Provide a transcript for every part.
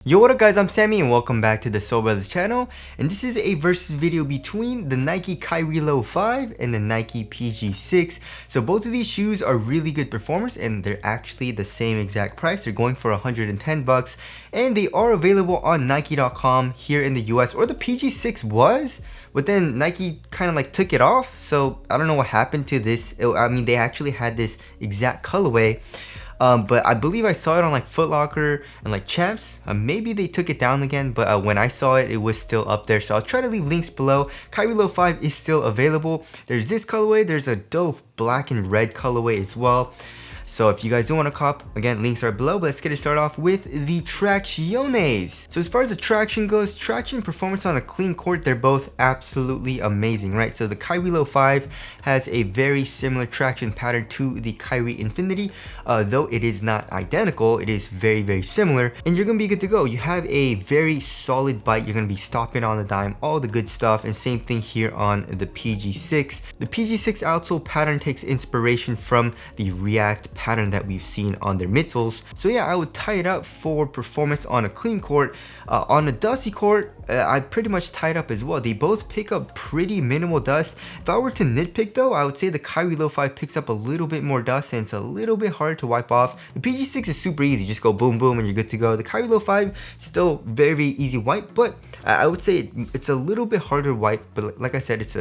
Yo, what up guys, I'm Sammy and welcome back to the Soul Brothers channel, and this is a versus video between the Nike Kyrie Low 5 and the Nike PG6. So both of these shoes are really good performers and they're actually the same exact price. They're going for 110 bucks and they are available on Nike.com here in the US, or the PG6 was, but then Nike kind of like took it off. So I don't know what happened to this. I mean, they actually had this exact colorway. But I believe I saw it on like Foot Locker and like Champs. Maybe they took it down again, but when I saw it, it was still up there. So I'll try to leave links below. Kyrie Low 5 is still available. There's this colorway. There's a dope black and red colorway as well. So if you guys do want to cop, again, links are below, but let's get it started off with the Tracciones. So as far as the traction goes, traction performance on a clean court, they're both absolutely amazing, right? So the Kyrie Low 5 has a very similar traction pattern to the Kyrie Infinity, though it is not identical, it is very, very similar, and you're gonna be good to go. You have a very solid bite, you're gonna be stopping on the dime, all the good stuff, and same thing here on the PG6. The PG6 outsole pattern takes inspiration from the React pattern that we've seen on their midsoles. So yeah, I would tie it up for performance on a clean court. On a dusty court, I pretty much tie it up as well. They both pick up pretty minimal dust. If I were to nitpick though, I would say the Kyrie Low 5 picks up a little bit more dust and it's a little bit harder to wipe off. The PG6 is super easy, just go boom boom and you're good to go. The Kyrie Low 5 still very, very easy wipe, but I would say it's a little bit harder to wipe, but like I said, it's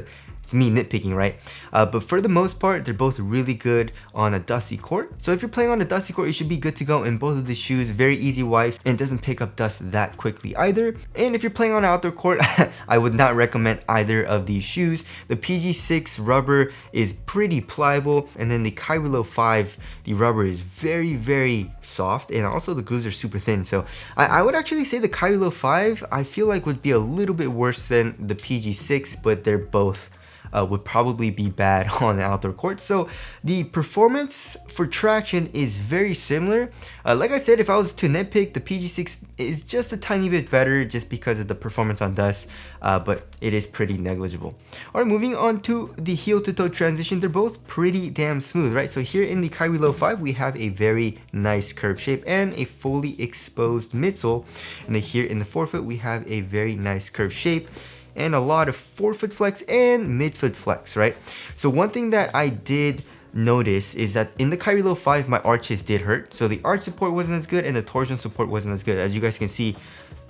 me nitpicking, right? But for the most part, they're both really good on a dusty court. So if you're playing on a dusty court, you should be good to go in both of the shoes. Very easy wipes and doesn't pick up dust that quickly either. And if you're playing on an outdoor court, I would not recommend either of these shoes. The PG6 rubber is pretty pliable, and then the Kyrie Low 5, the rubber is very, very soft, and also the grooves are super thin. So I would actually say the Kyrie Low 5, I feel like would be a little bit worse than the PG6, but they're both would probably be bad on the outdoor court. So the performance for traction is very similar. Like I said, if I was to nitpick, the PG6 is just a tiny bit better just because of the performance on dust, but it is pretty negligible. All right, moving on to the heel to toe transition. They're both pretty damn smooth, right? So here in the Kyrie Low 5, we have a very nice curved shape and a fully exposed midsole. And then here in the forefoot, we have a very nice curved shape and a lot of forefoot flex and midfoot flex, right? So one thing that I did notice is that in the Kyrie Low 5, my arches did hurt. So the arch support wasn't as good and the torsion support wasn't as good. As you guys can see,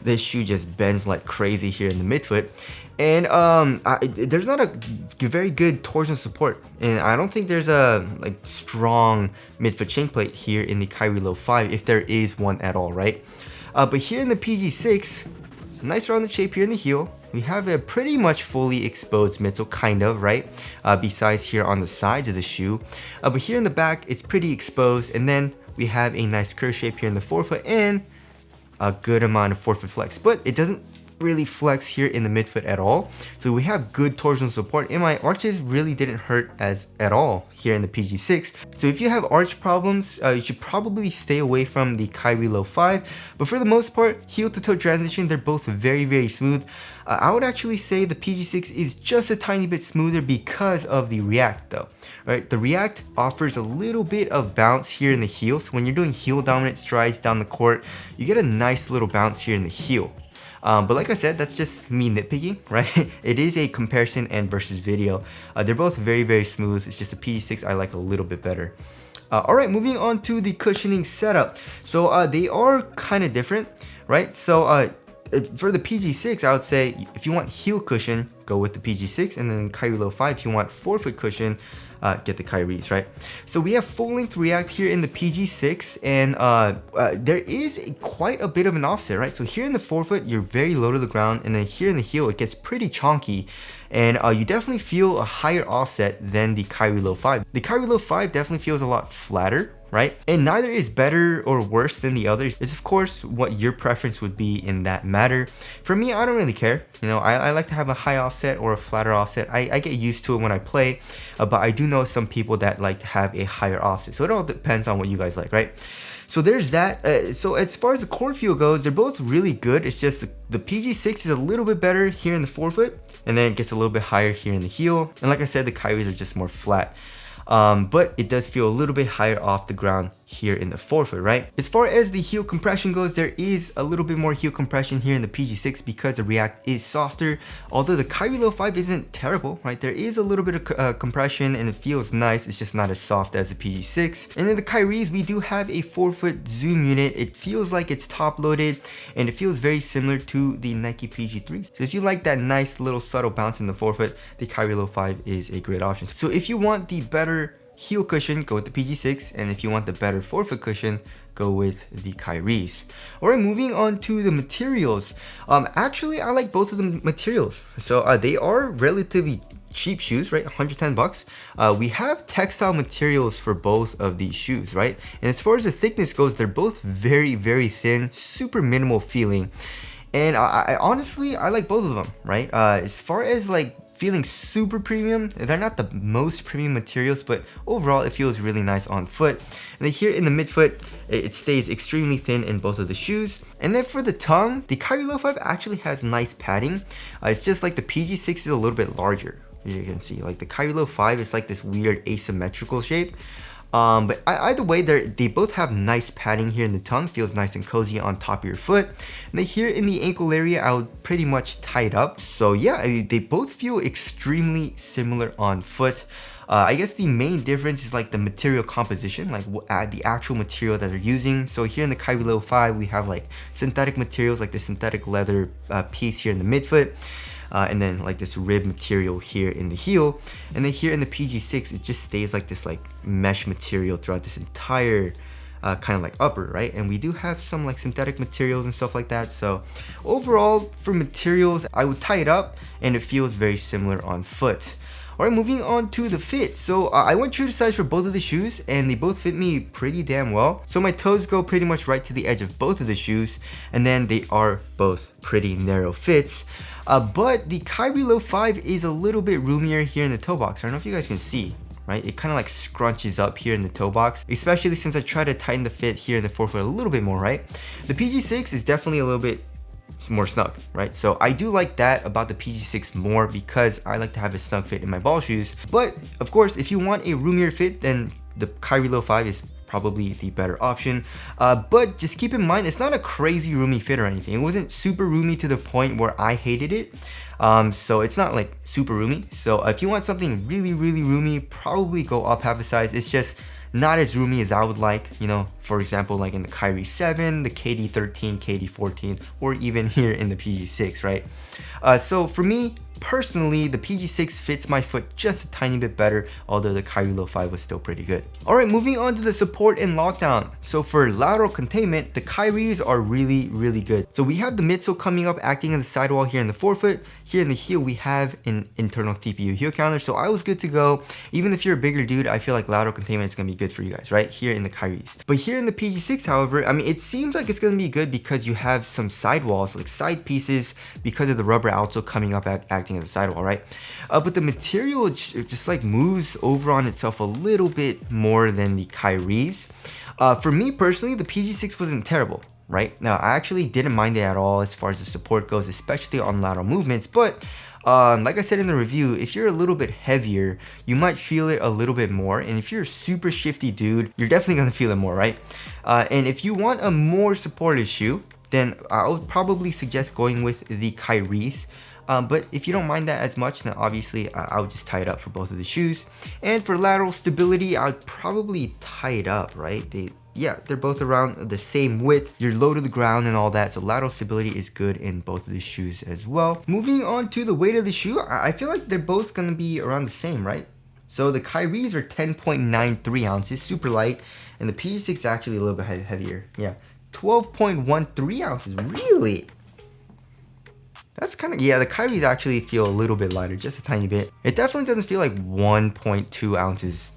this shoe just bends like crazy here in the midfoot. And there's not a very good torsion support, and I don't think there's a like strong midfoot shank plate here in the Kyrie Low 5, if there is one at all, right? But here in the PG6, nice rounded shape here in the heel. We have a pretty much fully exposed midsole, kind of, right? Besides here on the sides of the shoe. But here in the back, it's pretty exposed. And then we have a nice curve shape here in the forefoot and a good amount of forefoot flex. But it doesn't really flex here in the midfoot at all. So we have good torsional support, and my arches really didn't hurt at all here in the PG6. So if you have arch problems, you should probably stay away from the Kyrie Low 5. But for the most part, heel to toe transition, they're both very, very smooth. I would actually say the PG6 is just a tiny bit smoother because of the React though, right? The React offers a little bit of bounce here in the heel. So when you're doing heel dominant strides down the court, you get a nice little bounce here in the heel. But like I said, that's just me nitpicking, right? It is a comparison and versus video. They're both very, very smooth. It's just the PG6 I like a little bit better. All right, moving on to the cushioning setup. So they are kind of different, right? So for the PG6, I would say if you want heel cushion, go with the PG6, and then Kyrie Low 5, if you want forefoot cushion, get the Kyries, right? So we have full length React here in the PG6, and there is quite a bit of an offset, right? So here in the forefoot, you're very low to the ground, and then here in the heel, it gets pretty chonky, and you definitely feel a higher offset than the Kyrie Low 5. The Kyrie Low 5 definitely feels a lot flatter, right? And neither is better or worse than the other. It's of course what your preference would be in that matter. For me, I don't really care. You know, I like to have a high offset or a flatter offset. I get used to it when I play, but I do know some people that like to have a higher offset. So it all depends on what you guys like, right? So there's that. So as far as the court feel goes, they're both really good. It's just the PG6 is a little bit better here in the forefoot, and then it gets a little bit higher here in the heel. And like I said, the Kyries are just more flat. but it does feel a little bit higher off the ground here in the forefoot, right? As far as the heel compression goes, there is a little bit more heel compression here in the PG6 because the React is softer. Although the Kyrie Low 5 isn't terrible, right? There is a little bit of compression and it feels nice. It's just not as soft as the PG6. And then the Kyries, we do have a forefoot zoom unit. It feels like it's top loaded and it feels very similar to the Nike PG3. So if you like that nice little subtle bounce in the forefoot, the Kyrie Low 5 is a great option. So if you want the better heel cushion, go with the PG6, and if you want the better forefoot cushion, go with the Kyries. Alright, moving on to the materials. Actually, I like both of the materials. So they are relatively cheap shoes, right? 110 bucks. We have textile materials for both of these shoes, right? And as far as the thickness goes, they're both very, very thin, super minimal feeling. And I honestly, I like both of them, right? As far as like feeling super premium, they're not the most premium materials, but overall it feels really nice on foot. And then here in the midfoot, it stays extremely thin in both of the shoes. And then for the tongue, the Kyrie Low 5 actually has nice padding. It's just like the PG6 is a little bit larger. You can see like the Kyrie Low 5 is like this weird asymmetrical shape. But either way, they both have nice padding here in the tongue. Feels nice and cozy on top of your foot. And then here in the ankle area, I would pretty much tie it up. So yeah, they both feel extremely similar on foot. I guess the main difference is like the material composition, like the actual material that they're using. So here in the Kyrie Low 5, we have like synthetic materials, like the synthetic leather piece here in the midfoot. And then like this rib material here in the heel, and then here in the PG6 it just stays like this like mesh material throughout this entire kind of like upper, right? And we do have some like synthetic materials and stuff like that. So overall for materials, I would tie it up and it feels very similar on foot. Alright, moving on to the fit. So I went true to size for both of the shoes and they both fit me pretty damn well. So my toes go pretty much right to the edge of both of the shoes, and then they are both pretty narrow fits. But the Kyrie Low 5 is a little bit roomier here in the toe box. I don't know if you guys can see, right? It kind of like scrunches up here in the toe box, especially since I try to tighten the fit here in the forefoot a little bit more, right? The PG6 is definitely a little bit more snug, right? So I do like that about the PG6 more because I like to have a snug fit in my ball shoes. But of course, if you want a roomier fit, then the Kyrie Low 5 is probably the better option. But just keep in mind, it's not a crazy roomy fit or anything. It wasn't super roomy to the point where I hated it. So it's not like super roomy. So if you want something really, really roomy, probably go up half a size. It's just not as roomy as I would like, you know, for example, like in the Kyrie 7, the KD13, KD14, or even here in the PG6, right? So for me, personally, the PG6 fits my foot just a tiny bit better, although the Kyrie Low 5 was still pretty good. Alright, moving on to the support and lockdown. So for lateral containment, the Kyries are really, really good. So we have the midsole coming up, acting as a sidewall here in the forefoot. Here in the heel, we have an internal TPU heel counter, so I was good to go. Even if you're a bigger dude, I feel like lateral containment is going to be good for you guys, right? Here in the Kyries. But here in the PG6, however, I mean, it seems like it's going to be good because you have some sidewalls, like side pieces, because of the rubber outsole coming up, acting as a sidewall, right? But the material just like moves over on itself a little bit more than the Kyries. For me personally, the PG6 wasn't terrible, right? Now, I actually didn't mind it at all as far as the support goes, especially on lateral movements. But like I said in the review, if you're a little bit heavier, you might feel it a little bit more. And if you're a super shifty dude, you're definitely gonna feel it more, right? And if you want a more supportive shoe, then I would probably suggest going with the Kyries. But if you don't mind that as much, then obviously I would just tie it up for both of the shoes. And for lateral stability, I would probably tie it up, right? They're both around the same width. You're low to the ground and all that, so lateral stability is good in both of the shoes as well. Moving on to the weight of the shoe, I feel like they're both gonna be around the same, right? So the Kyries are 10.93 ounces, super light, and the PG6 is actually a little bit heavier. Yeah, 12.13 ounces, really? That's kind of, yeah, the Kyries actually feel a little bit lighter, just a tiny bit. It definitely doesn't feel like 1.2 ounces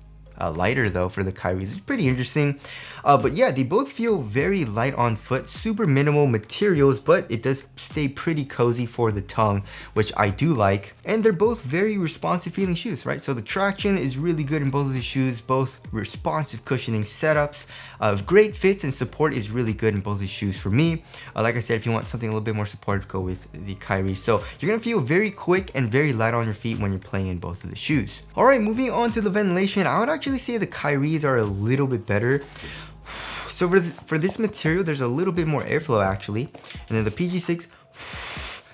lighter though for the Kyries. It's pretty interesting. But yeah, they both feel very light on foot, super minimal materials, but it does stay pretty cozy for the tongue, which I do like. And they're both very responsive feeling shoes, right? So the traction is really good in both of the shoes, both responsive cushioning setups. Great fits and support is really good in both these shoes for me. Like I said, if you want something a little bit more supportive, go with the Kyrie. So you're gonna feel very quick and very light on your feet when you're playing in both of the shoes. All right, moving on to the ventilation, I would actually say the Kyries are a little bit better. So for this material, there's a little bit more airflow actually, and then the PG6,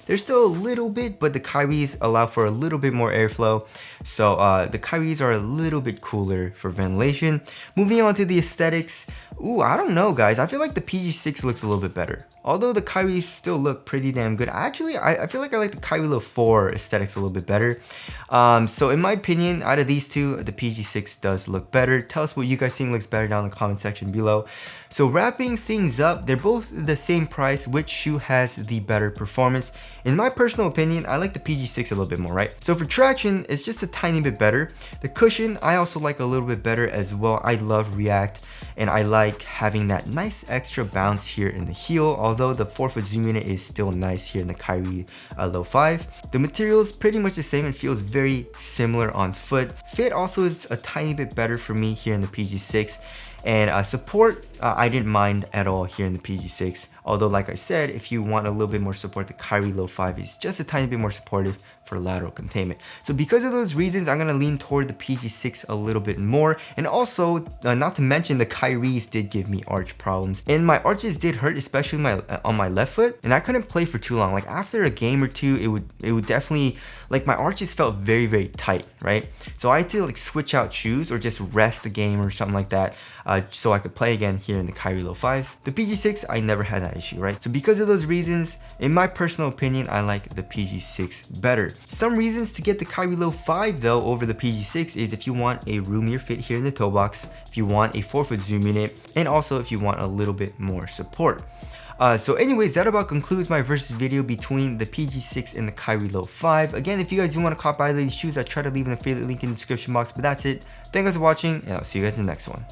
there's still a little bit, but the Kyries allow for a little bit more airflow. So the Kyries are a little bit cooler for ventilation. Moving on to the aesthetics. Ooh, I don't know, guys. I feel like the PG6 looks a little bit better. Although the Kyries still look pretty damn good. Actually, I feel like I like the Kyrie Low 4 aesthetics a little bit better. So in my opinion, out of these two, the PG6 does look better. Tell us what you guys think looks better down in the comment section below. So wrapping things up, they're both the same price. Which shoe has the better performance? In my personal opinion, I like the PG6 a little bit more, right? So for traction, it's just a tiny bit better. The cushion, I also like a little bit better as well. I love React, and I like having that nice extra bounce here in the heel, although the 4-foot zoom unit is still nice here in the Kyrie Low 5. The material is pretty much the same and feels very similar on foot. Fit also is a tiny bit better for me here in the PG6. And support, I didn't mind at all here in the PG6. Although, like I said, if you want a little bit more support, the Kyrie Low 5 is just a tiny bit more supportive for lateral containment. So because of those reasons, I'm going to lean toward the PG6 a little bit more. And also, not to mention, the Kyries did give me arch problems. And my arches did hurt, especially on my left foot. And I couldn't play for too long. Like after a game or two, it would definitely, like my arches felt very, very tight, right? So I had to like switch out shoes or just rest a game or something like that. So I could play again here in the Kyrie Low 5. The PG6, I never had that issue, right? So because of those reasons, in my personal opinion, I like the PG6 better. Some reasons to get the Kyrie Low 5 though over the PG6 is if you want a roomier fit here in the toe box, if you want a 4-foot zoom unit, and also if you want a little bit more support. So anyways, that about concludes my versus video between the PG6 and the Kyrie Low 5. Again, if you guys do want to cop either of these shoes, I try to leave an affiliate link in the description box, but that's it. Thank you guys for watching, and I'll see you guys in the next one.